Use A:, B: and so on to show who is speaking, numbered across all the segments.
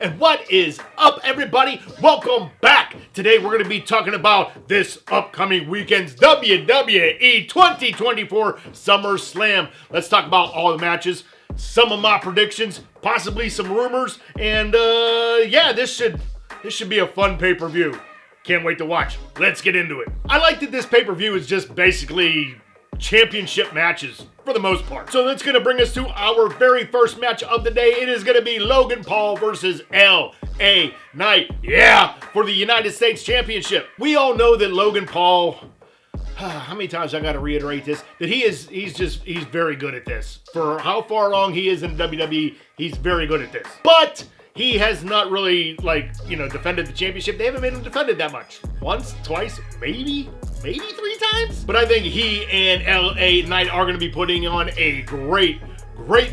A: And what is up, everybody? Welcome back. Today we're going to be talking about this upcoming weekend's WWE 2024 SummerSlam. Let's talk about all the matches, some of my predictions, possibly some rumors, and yeah, this should be a fun pay-per-view. Can't wait to watch. Let's get into it. I like that this pay-per-view is just basically championship matches for the most part. So that's going to bring us to our very first match of the day. It is going to be Logan Paul versus LA Knight. Yeah, for the United States Championship. We all know that Logan Paul, how many times I got to reiterate this, that he's very good at this. For how far along he is in WWE, he's very good at this. But he has not really, defended the championship. They haven't made him defend it that much. Once, twice, maybe 3 times. But I think he and LA Knight are going to be putting on a great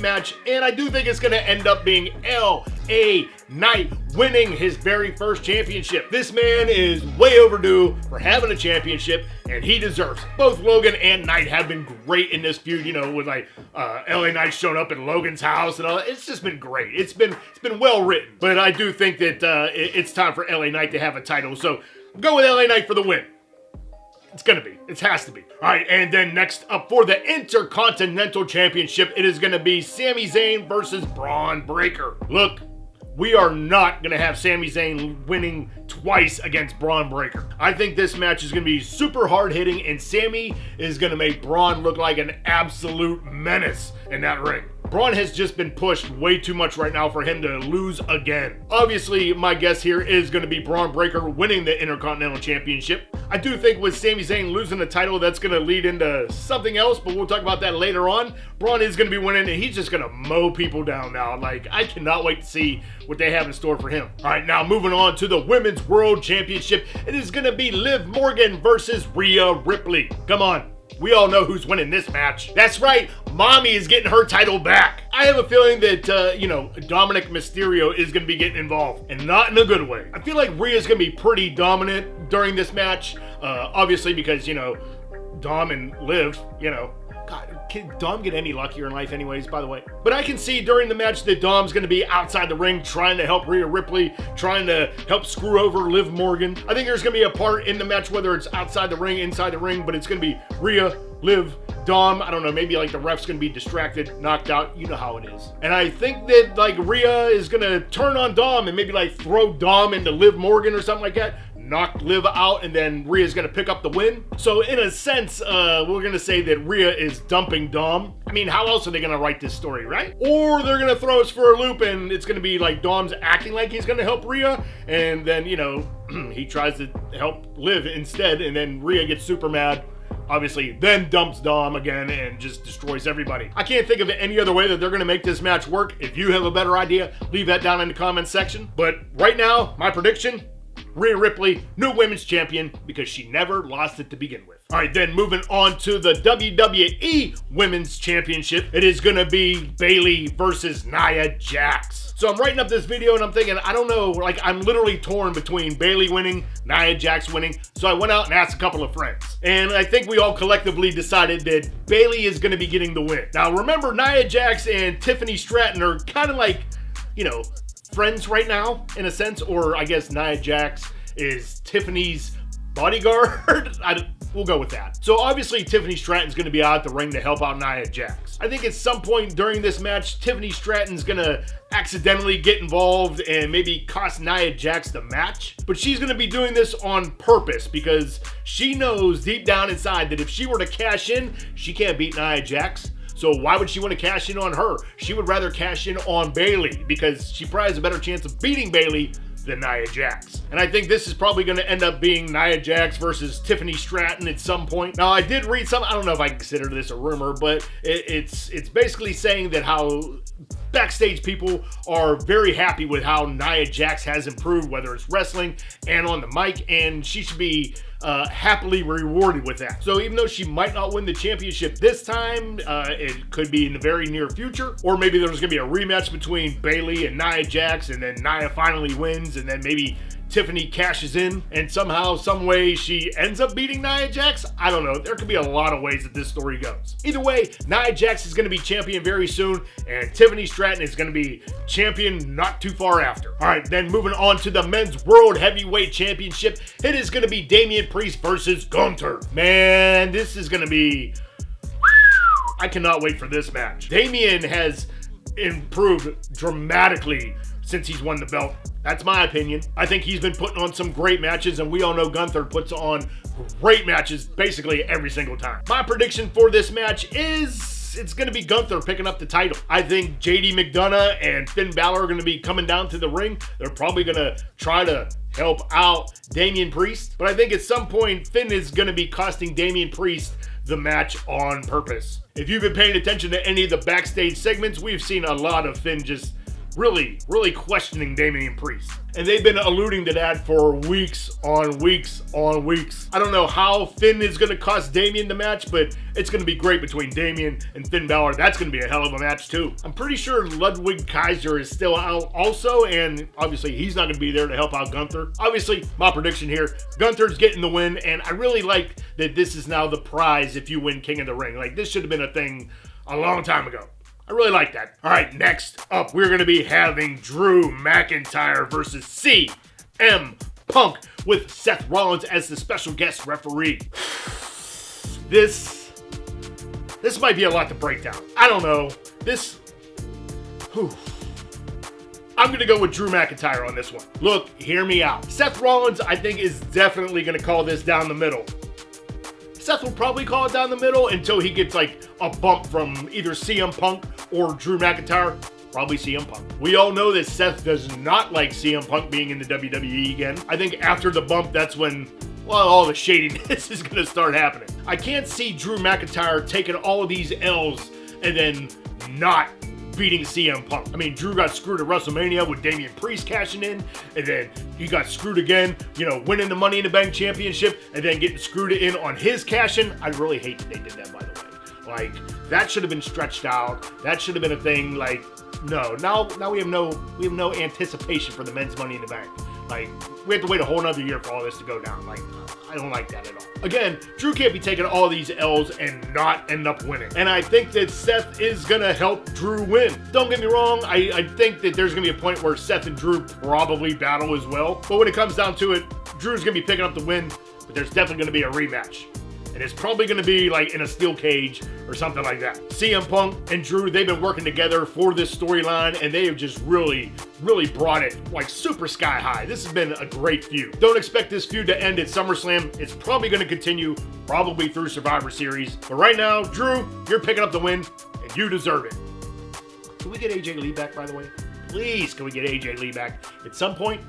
A: match. And I do think it's going to end up being LA Knight winning his very first championship. This man is way overdue for having a championship, and he deserves it. Both Logan and Knight have been great in this feud, with LA Knight showing up at Logan's house and all that. It's just been great. It's been well written. But I do think that it's time for LA Knight to have a title. So go with LA Knight for the win. It's gonna be. It has to be. All right, and then next up for the Intercontinental Championship, it is gonna be Sami Zayn versus Bron Breakker. Look, we are not gonna have Sami Zayn winning twice against Bron Breakker. I think this match is gonna be super hard hitting, and Sami is gonna make Bron look like an absolute menace in that ring. Bron has just been pushed way too much right now for him to lose again. Obviously, my guess here is going to be Bron Breakker winning the Intercontinental Championship. I do think with Sami Zayn losing the title, that's going to lead into something else, but we'll talk about that later on. Bron is going to be winning, and he's just going to mow people down now. I cannot wait to see what they have in store for him. All right, now moving on to the Women's World Championship. It is going to be Liv Morgan versus Rhea Ripley. Come on. We all know who's winning this match. That's right, Mommy is getting her title back. I have a feeling that, Dominic Mysterio is going to be getting involved, and not in a good way. I feel like Rhea's going to be pretty dominant during this match, obviously because, Dom and Liv, God, can Dom get any luckier in life anyways, by the way? But I can see during the match that Dom's going to be outside the ring trying to help Rhea Ripley, trying to help screw over Liv Morgan. I think there's going to be a part in the match, whether it's outside the ring, inside the ring, but it's going to be Rhea, Liv, Dom. I don't know, maybe the ref's going to be distracted, knocked out. You know how it is. And I think that Rhea is going to turn on Dom and maybe throw Dom into Liv Morgan or something like that. Knock Liv out, and then Rhea's gonna pick up the win. So in a sense, we're gonna say that Rhea is dumping Dom. I mean, how else are they gonna write this story, right? Or they're gonna throw us for a loop, and it's gonna be Dom's acting like he's gonna help Rhea, and then, he tries to help Liv instead, and then Rhea gets super mad, obviously, then dumps Dom again and just destroys everybody. I can't think of any other way that they're gonna make this match work. If you have a better idea, leave that down in the comments section. But right now, my prediction, Rhea Ripley, new women's champion, because she never lost it to begin with. All right, then moving on to the WWE Women's Championship. It is going to be Bayley versus Nia Jax. So I'm writing up this video and I'm thinking, I don't know, I'm literally torn between Bayley winning, Nia Jax winning. So I went out and asked a couple of friends. And I think we all collectively decided that Bayley is going to be getting the win. Now remember, Nia Jax and Tiffany Stratton are kind of friends right now, in a sense, or I guess Nia Jax is Tiffany's bodyguard. We'll go with that. So obviously Tiffany Stratton's going to be out the ring to help out Nia Jax. I think at some point during this match, Tiffany Stratton's going to accidentally get involved and maybe cost Nia Jax the match. But she's going to be doing this on purpose because she knows deep down inside that if she were to cash in, she can't beat Nia Jax. So why would she want to cash in on her? She would rather cash in on Bayley because she probably has a better chance of beating Bayley than Nia Jax. And I think this is probably going to end up being Nia Jax versus Tiffany Stratton at some point. Now, I did read some, I don't know if I consider this a rumor, but it's basically saying that how backstage people are very happy with how Nia Jax has improved, whether it's wrestling and on the mic, and she should be happily rewarded with that. So even though she might not win the championship this time, it could be in the very near future, or maybe there's going to be a rematch between Bayley and Nia Jax, and then Nia finally wins, and then maybe Tiffany cashes in and somehow, some way she ends up beating Nia Jax. I don't know. There could be a lot of ways that this story goes. Either way, Nia Jax is going to be champion very soon, and Tiffany Stratton is going to be champion not too far after. All right, then moving on to the Men's World Heavyweight Championship, it is going to be Damian Priest versus Gunther. Man, this is going to be... I cannot wait for this match. Damian has improved dramatically since he's won the belt. That's my opinion. I think he's been putting on some great matches, and we all know Gunther puts on great matches basically every single time. My prediction for this match is it's going to be Gunther picking up the title. I think JD McDonough and Finn Balor are going to be coming down to the ring. They're probably going to try to help out Damian Priest, but I think at some point Finn is going to be costing Damian Priest the match on purpose. If you've been paying attention to any of the backstage segments, we've seen a lot of Finn just really questioning Damian Priest. And they've been alluding to that for weeks on weeks on weeks. I don't know how Finn is going to cost Damian the match, but it's going to be great between Damian and Finn Balor. That's going to be a hell of a match too. I'm pretty sure Ludwig Kaiser is still out also, and obviously he's not going to be there to help out Gunther. Obviously, my prediction here, Gunther's getting the win, and I really like that this is now the prize if you win King of the Ring. Like, this should have been a thing a long time ago. I really like that. All right, next up, we're going to be having Drew McIntyre versus CM Punk with Seth Rollins as the special guest referee. This might be a lot to break down. I don't know. I'm going to go with Drew McIntyre on this one. Look, hear me out. Seth Rollins, I think, is definitely going to call this down the middle. Seth will probably call it down the middle until he gets like a bump from either CM Punk or Drew McIntyre. Probably CM Punk. We all know that Seth does not like CM Punk being in the WWE again. I think after the bump, that's when, well, all the shadiness is going to start happening. I can't see Drew McIntyre taking all of these L's and then not beating CM Punk. I mean, Drew got screwed at WrestleMania with Damian Priest cashing in, and then he got screwed again, winning the Money in the Bank Championship, and then getting screwed in on his cash-in. I really hate that they did that, by the way. Like, that should have been stretched out. That should have been a thing. Like, no. Now we have no anticipation for the men's Money in the Bank. Like, we have to wait a whole nother year for all this to go down. Like, I don't like that at all. Again, Drew can't be taking all these L's and not end up winning. And I think that Seth is going to help Drew win. Don't get me wrong, I think that there's going to be a point where Seth and Drew probably battle as well. But when it comes down to it, Drew's going to be picking up the win, but there's definitely going to be a rematch. And it's probably going to be like in a steel cage or something like that. CM Punk and Drew, they've been working together for this storyline, and they have just really brought it like super sky high. This has been a great feud. Don't expect this feud to end at SummerSlam. It's probably going to continue, probably through Survivor Series. But right now, Drew, you're picking up the win, and you deserve it. Can we get AJ Lee back, by the way? Please, can we get AJ Lee back at some point?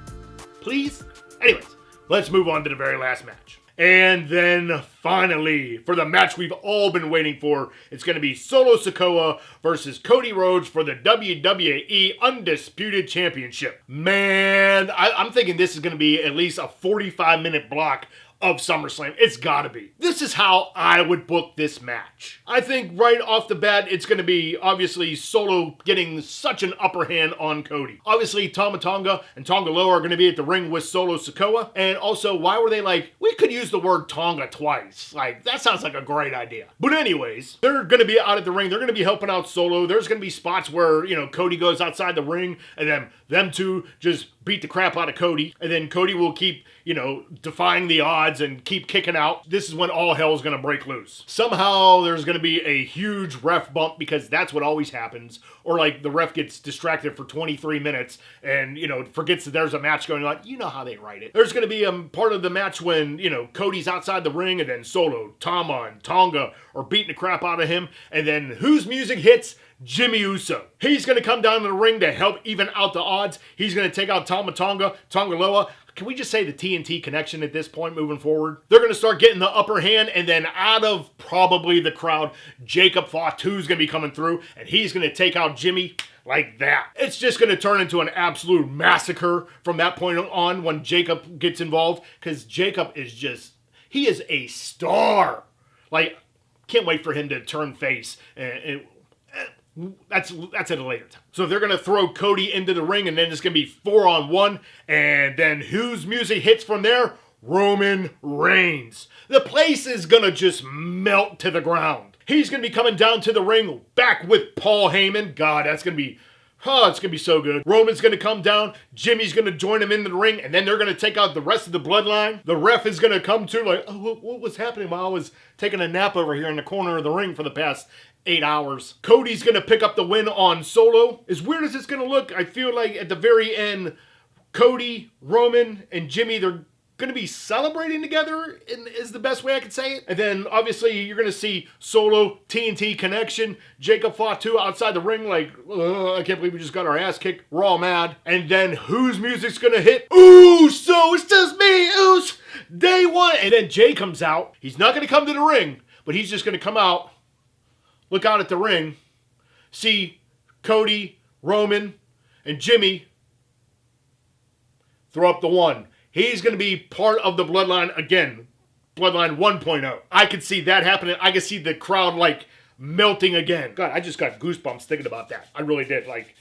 A: Please? Anyways, let's move on to the very last match. And then finally, for the match we've all been waiting for, it's going to be Solo Sikoa versus Cody Rhodes for the WWE Undisputed Championship. Man, I'm thinking this is going to be at least a 45-minute block of SummerSlam. It's gotta be. This is how I would book this match. I think right off the bat, it's gonna be obviously Solo getting such an upper hand on Cody. Obviously, Tama Tonga and Tonga Loa are gonna be at the ring with Solo Sikoa. And also, why were they like, we could use the word Tonga twice. Like, that sounds like a great idea. But anyways, they're gonna be out at the ring. They're gonna be helping out Solo. There's gonna be spots where, Cody goes outside the ring and then them two just beat the crap out of Cody. And then Cody will keep, defying the odds and keep kicking out. This is when all hell's gonna break loose. Somehow there's gonna be a huge ref bump because that's what always happens. Or like the ref gets distracted for 23 minutes and, forgets that there's a match going on. You know how they write it. There's gonna be a part of the match when, Cody's outside the ring and then Solo, Tama, and Tonga are beating the crap out of him. And then whose music hits? Jimmy Uso. He's going to come down to the ring to help even out the odds. He's going to take out Tama Tonga, Tonga Loa. Can we just say the TNT connection at this point moving forward? They're going to start getting the upper hand, and then out of probably the crowd, Jacob Fatu is going to be coming through, and he's going to take out Jimmy like that. It's just going to turn into an absolute massacre from that point on when Jacob gets involved, because Jacob is he is a star. Like, can't wait for him to turn face and That's at a later time. So they're going to throw Cody into the ring, and then it's going to be 4-on-1. And then whose music hits from there? Roman Reigns. The place is going to just melt to the ground. He's going to be coming down to the ring back with Paul Heyman. God, that's going to be... Oh, it's going to be so good. Roman's going to come down. Jimmy's going to join him into the ring. And then they're going to take out the rest of the bloodline. The ref is going to come to like, oh, what was happening while I was taking a nap over here in the corner of the ring for the past 8 hours. Cody's going to pick up the win on Solo. As weird as it's going to look, I feel like at the very end, Cody, Roman, and Jimmy, they're going to be celebrating together is the best way I could say it. And then obviously you're going to see Solo, TNT connection, Jacob Fatu outside the ring like, I can't believe we just got our ass kicked. We're all mad. And then whose music's going to hit? Ooh, so it's just me, Oos, day one. And then Jay comes out. He's not going to come to the ring, but he's just going to come out, look out at the ring, see Cody, Roman, and Jimmy throw up the one. He's going to be part of the Bloodline again. Bloodline 1.0. I could see that happening. I could see the crowd, like, melting again. God, I just got goosebumps thinking about that. I really did. Like,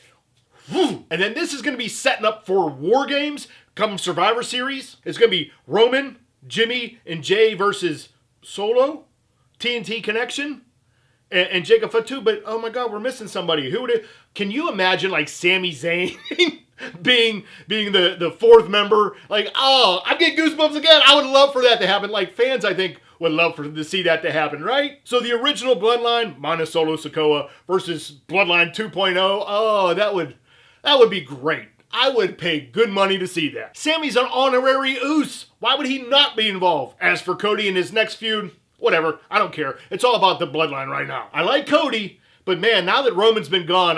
A: whew. And then this is going to be setting up for War Games come Survivor Series. It's going to be Roman, Jimmy, and Jay versus Solo, TNT Connection, and Jacob Fatu. But, oh my God, we're missing somebody. Who would it... Can you imagine, like, Sami Zayn... being the fourth member, like, oh, I'm getting goosebumps again. I would love for that to happen. Like, fans, I think, would love to see that to happen, right? So the original Bloodline, minus Solo Sikoa, versus Bloodline 2.0, oh, that would be great. I would pay good money to see that. Sammy's an honorary Oos. Why would he not be involved? As for Cody and his next feud, whatever, I don't care. It's all about the Bloodline right now. I like Cody, but man, now that Roman's been gone,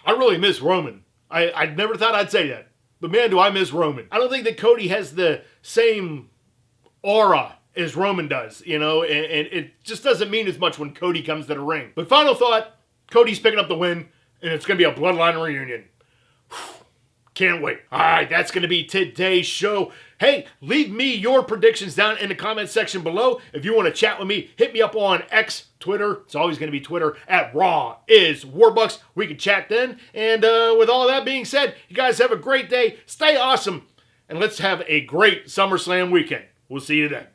A: I really miss Roman. I never thought I'd say that. But man, do I miss Roman. I don't think that Cody has the same aura as Roman does, you know, and it just doesn't mean as much when Cody comes to the ring. But final thought, Cody's picking up the win, and it's going to be a Bloodline reunion. Can't wait. All right, that's going to be today's show. Hey, leave me your predictions down in the comment section below. If you want to chat with me, hit me up on X, Twitter. It's always going to be Twitter at Raw is Warbux. We can chat then. And with all that being said, you guys have a great day. Stay awesome. And let's have a great SummerSlam weekend. We'll see you then.